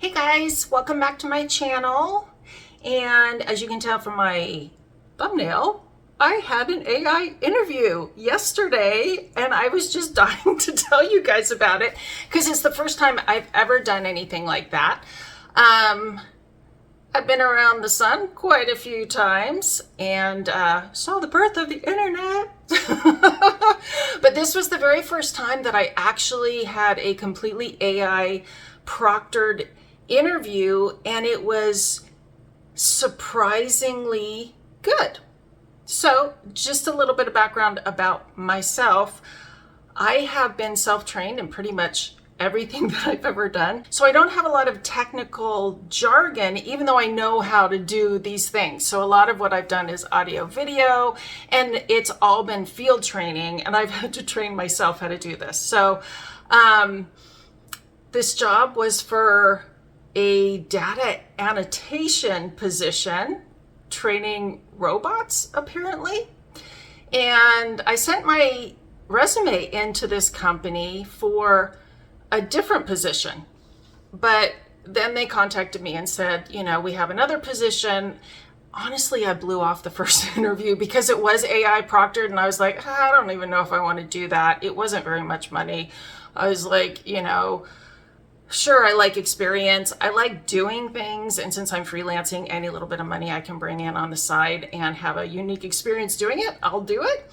Hey guys, welcome back to my channel. And as you can tell from my thumbnail, I had an AI interview yesterday and I was just dying to tell you guys about it because it's the first time I've ever done anything like that. I've been around the sun quite a few times and saw the birth of the internet. But this was the very first time that I actually had a completely AI proctored interview, and it was surprisingly good. So, just a little bit of background about myself. I have been self-trained in pretty much everything that I've ever done. So I don't have a lot of technical jargon, even though I know how to do these things. So a lot of what I've done is audio, video, and it's all been field training, and I've had to train myself how to do this. So this job was for a data annotation position, training robots apparently. And I sent my resume into this company for a different position, but then they contacted me and said, we have another position. Honestly, I blew off the first interview because it was AI proctored, and I was like, I don't even know if I want to do that. It wasn't very much money. I was like, sure, I like experience. I like doing things. And since I'm freelancing, any little bit of money I can bring in on the side and have a unique experience doing it, I'll do it.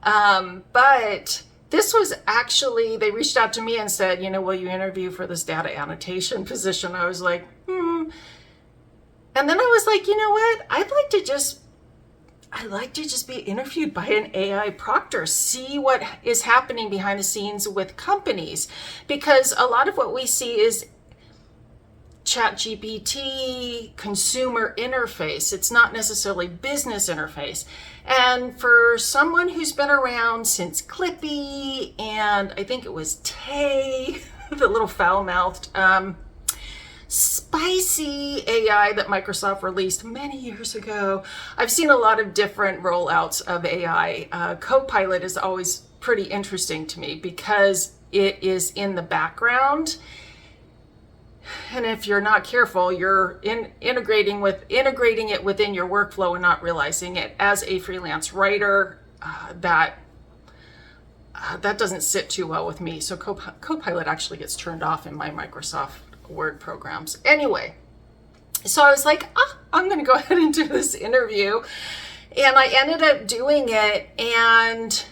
But this was actually, they reached out to me and said, will you interview for this data annotation position? I was like, And then I was like, you know what? I'd like to just be interviewed by an AI proctor, see what is happening behind the scenes with companies. Because a lot of what we see is ChatGPT, consumer interface. It's not necessarily business interface. And for someone who's been around since Clippy, and I think it was Tay, the little foul-mouthed, spicy AI that Microsoft released many years ago, I've seen a lot of different rollouts of AI. Copilot is always pretty interesting to me because it is in the background. And if you're not careful, you're integrating it within your workflow and not realizing it. As a freelance writer, that doesn't sit too well with me. So Copilot actually gets turned off in my Microsoft Word programs. Anyway, so I was like, I'm going to go ahead and do this interview. And I ended up doing it. And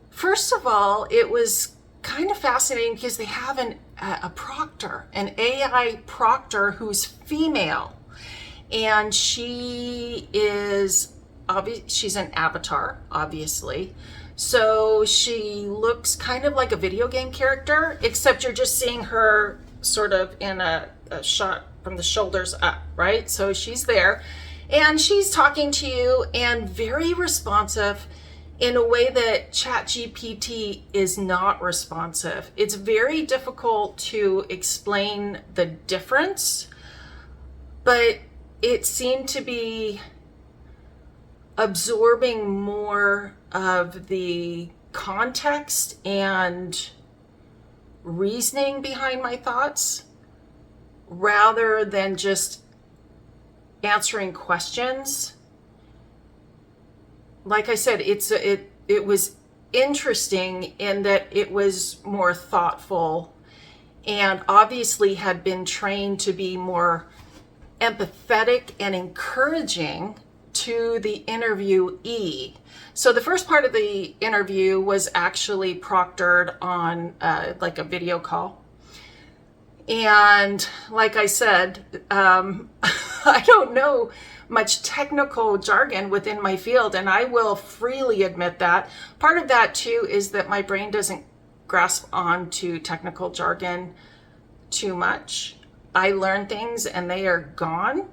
first of all, it was kind of fascinating because they have a proctor, an AI proctor who's female, and she's an avatar, obviously. So she looks kind of like a video game character, except you're just seeing her sort of in a shot from the shoulders up, right? So she's there, and she's talking to you and very responsive in a way that ChatGPT is not responsive. It's very difficult to explain the difference, but it seemed to be absorbing more of the context and reasoning behind my thoughts rather than just answering questions. Like I said, it was interesting in that it was more thoughtful and obviously had been trained to be more empathetic and encouraging to the interviewee. So the first part of the interview was actually proctored on like a video call. And like I said, I don't know much technical jargon within my field, and I will freely admit that. Part of that too is that my brain doesn't grasp onto technical jargon too much. I learn things and they are gone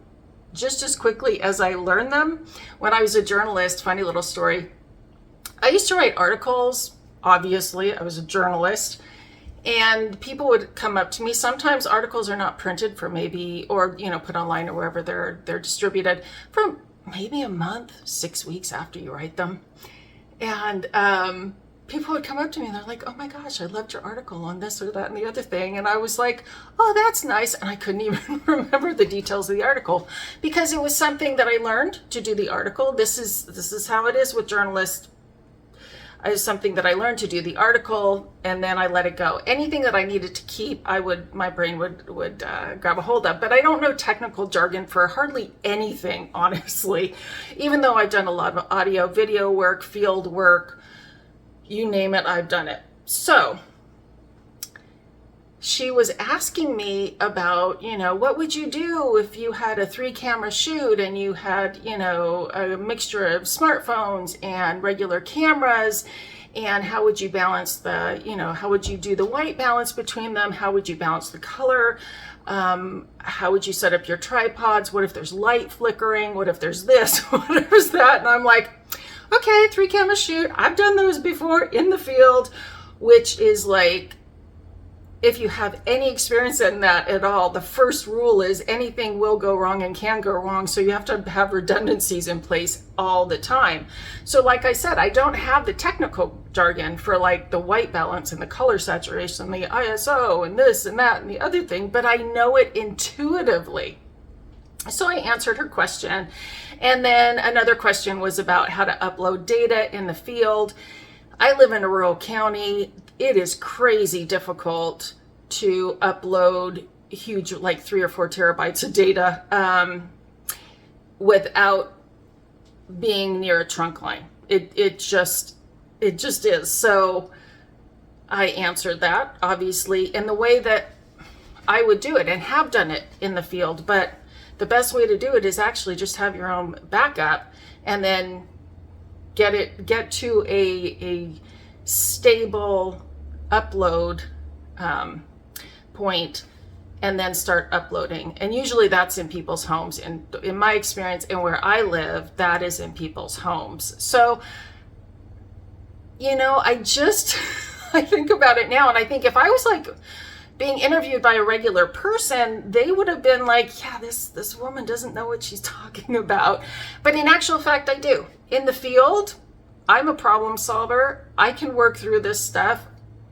just as quickly as I learn them. When I was a journalist, funny little story, I used to write articles. Obviously, I was a journalist. And people would come up to me. Sometimes articles are not printed for maybe, or put online or wherever they're distributed for maybe a month, 6 weeks after you write them. And people would come up to me and they're like, oh my gosh, I loved your article on this or that and the other thing. And I was like, oh, that's nice. And I couldn't even remember the details of the article because it was something that I learned to do the article. This is how it is with journalists. It was something that I learned to do the article, and then I let it go. Anything that I needed to keep, my brain would grab a hold of. But I don't know technical jargon for hardly anything, honestly. Even though I've done a lot of audio, video work, field work, you name it, I've done it. So she was asking me about, what would you do if you had a 3-camera shoot and you had, a mixture of smartphones and regular cameras, and how would you balance how would you do the white balance between them? How would you balance the color? How would you set up your tripods? What if there's light flickering? What if there's this? What if there's that? And I'm like, okay, 3-camera shoot. I've done those before in the field, which is like, if you have any experience in that at all, the first rule is anything will go wrong and can go wrong. So you have to have redundancies in place all the time. So like I said, I don't have the technical jargon for like the white balance and the color saturation, the ISO and this and that and the other thing, but I know it intuitively. So I answered her question. And then another question was about how to upload data in the field. I live in a rural county. It is crazy difficult to upload huge, like 3 or 4 terabytes of data without being near a trunk line. It just is. So I answered that, obviously, in the way that I would do it and have done it in the field. But the best way to do it is actually just have your own backup and then get to a stable upload point and then start uploading. And usually that's in people's homes. And in my experience and where I live, that is in people's homes. So, I think about it now and I think if I was like being interviewed by a regular person, they would have been like, yeah, this woman doesn't know what she's talking about. But in actual fact, I do. In the field, I'm a problem solver. I can work through this stuff.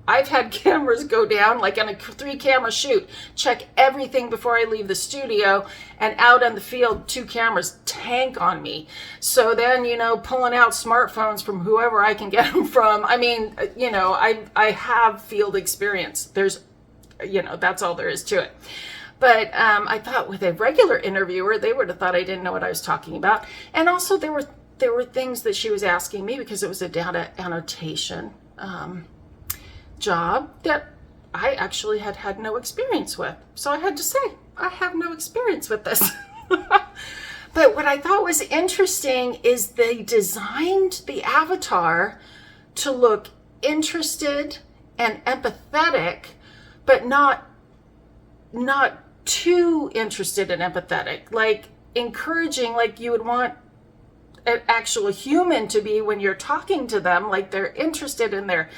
I've had cameras go down, like on a 3-camera shoot, check everything before I leave the studio, and out on the field, 2 cameras tank on me. So then, pulling out smartphones from whoever I can get them from. I mean, I have field experience. That's all there is to it. But I thought with a regular interviewer, they would have thought I didn't know what I was talking about. And also there were things that she was asking me because it was a data annotation job that I actually had no experience with. So I had to say, I have no experience with this. But what I thought was interesting is they designed the avatar to look interested and empathetic, but not too interested and empathetic, like encouraging, like you would want an actual human to be when you're talking to them, like they're interested and they're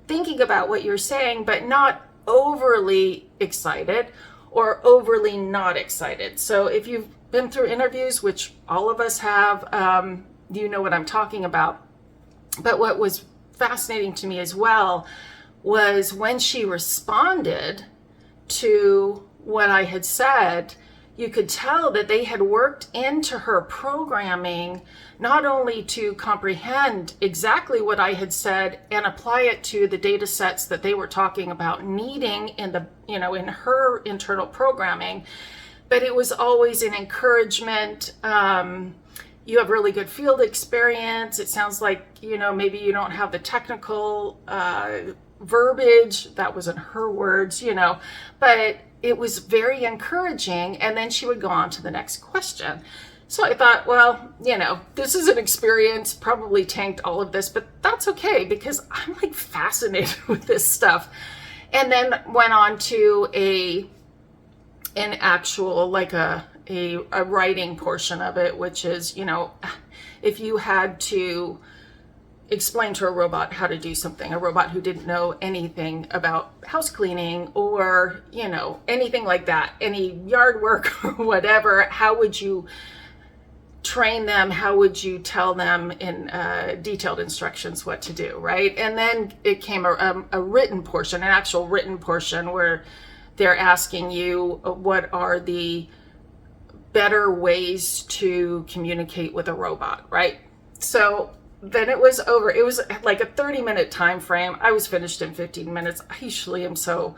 thinking about what you're saying, but not overly excited or overly not excited. So if you've been through interviews, which all of us have, you know what I'm talking about. But what was fascinating to me as well was when she responded to what I had said, you could tell that they had worked into her programming not only to comprehend exactly what I had said and apply it to the data sets that they were talking about needing in in her internal programming, but it was always an encouragement. You have really good field experience. It sounds like, maybe you don't have the technical verbiage. That wasn't her words, but it was very encouraging. And then she would go on to the next question. So I thought, well, this is an experience, probably tanked all of this, but that's okay because I'm like fascinated with this stuff. And then went on to an actual, like a writing portion of it, which is, if you had to explain to a robot how to do something, a robot who didn't know anything about house cleaning or, anything like that, any yard work or whatever, how would you train them, how would you tell them in detailed instructions what to do, right? And then it came a written portion, an actual written portion where they're asking you what are the better ways to communicate with a robot, right? So then it was over. It was like a 30-minute time frame. I was finished in 15 minutes. I usually am so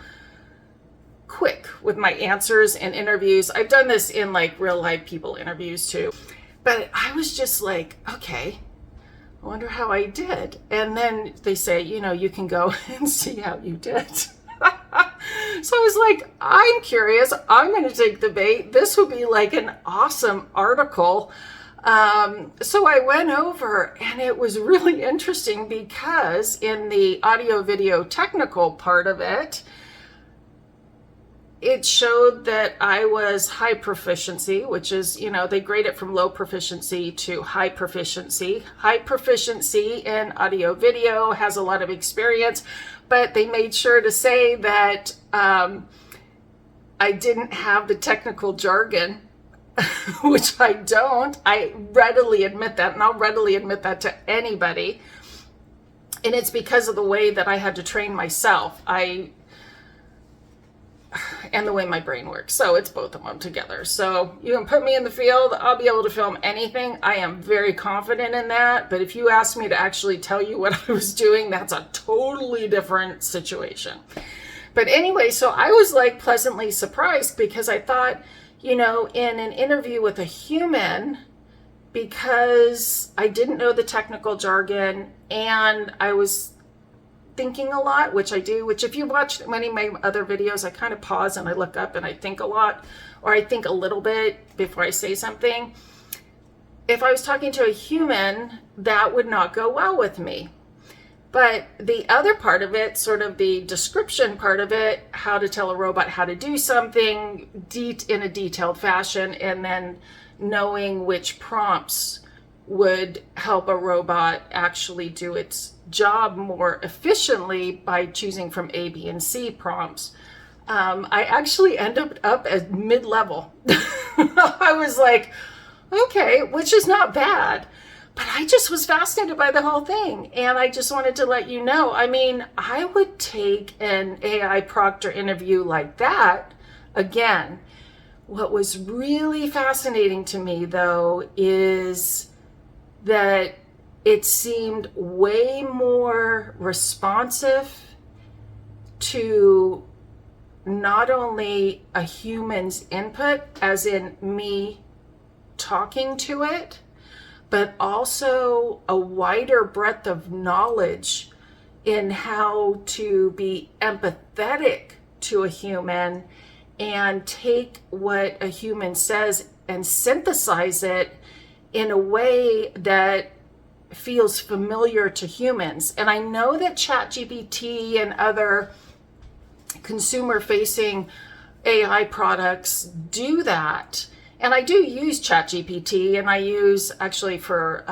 quick with my answers in interviews. I've done this in like real life people interviews too. But I was just like, okay, I wonder how I did. And then they say, you can go and see how you did. So I was like, I'm curious. I'm going to take the bait. This would be like an awesome article. So I went over, and it was really interesting because in the audio video technical part of it, it showed that I was high proficiency, which is, they grade it from low proficiency to high proficiency. High proficiency in audio video, has a lot of experience, but they made sure to say that I didn't have the technical jargon, which I don't. I readily admit that, and I'll readily admit that to anybody. And it's because of the way that I had to train myself. And the way my brain works. So it's both of them together. So you can put me in the field, I'll be able to film anything. I am very confident in that. But if you ask me to actually tell you what I was doing, that's a totally different situation. But anyway, so I was like pleasantly surprised because I thought, in an interview with a human, because I didn't know the technical jargon and I was thinking a lot, which I do, which if you watch many of my other videos, I kind of pause and I look up and I think a lot, or I think a little bit before I say something. If I was talking to a human, that would not go well with me. But the other part of it, sort of the description part of it, how to tell a robot how to do something in a detailed fashion, and then knowing which prompts would help a robot actually do its job more efficiently by choosing from A, B, and C prompts. I actually ended up at mid-level. I was like, okay, which is not bad. But I just was fascinated by the whole thing. And I just wanted to let you know, I would take an AI proctor interview like that again. What was really fascinating to me, though, is that it seemed way more responsive to not only a human's input, as in me talking to it, but also a wider breadth of knowledge in how to be empathetic to a human and take what a human says and synthesize it in a way that feels familiar to humans. And I know that ChatGPT and other consumer-facing AI products do that. And I do use ChatGPT, and I use actually for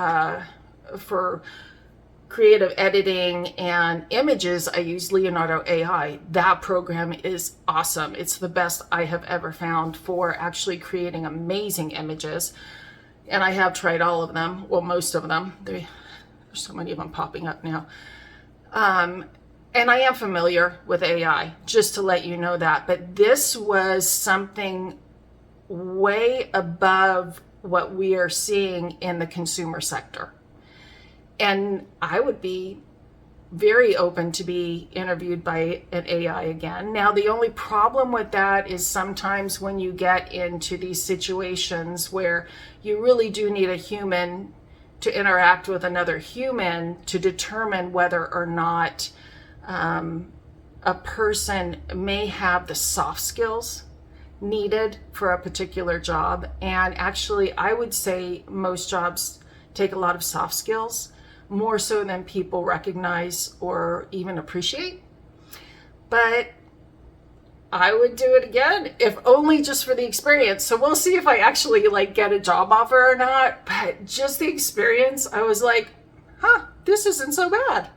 creative editing and images, I use Leonardo AI. That program is awesome. It's the best I have ever found for actually creating amazing images. And I have tried all of them, well, most of them. There's so many of them popping up now. And I am familiar with AI, just to let you know that. But this was something way above what we are seeing in the consumer sector. And I would be very open to be interviewed by an AI again. Now, the only problem with that is sometimes when you get into these situations where you really do need a human to interact with another human to determine whether or not a person may have the soft skills needed for a particular job. And actually, I would say most jobs take a lot of soft skills, more so than people recognize or even appreciate. But I would do it again, if only just for the experience. So we'll see if I actually get a job offer or not. But just the experience, I was like, this isn't so bad.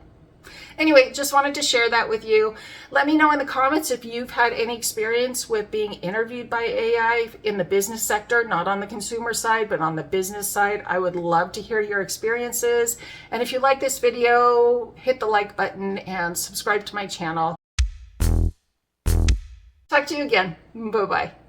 Anyway, just wanted to share that with you. Let me know in the comments if you've had any experience with being interviewed by AI in the business sector, not on the consumer side, but on the business side. I would love to hear your experiences. And if you like this video, hit the like button and subscribe to my channel. Talk to you again. Bye-bye.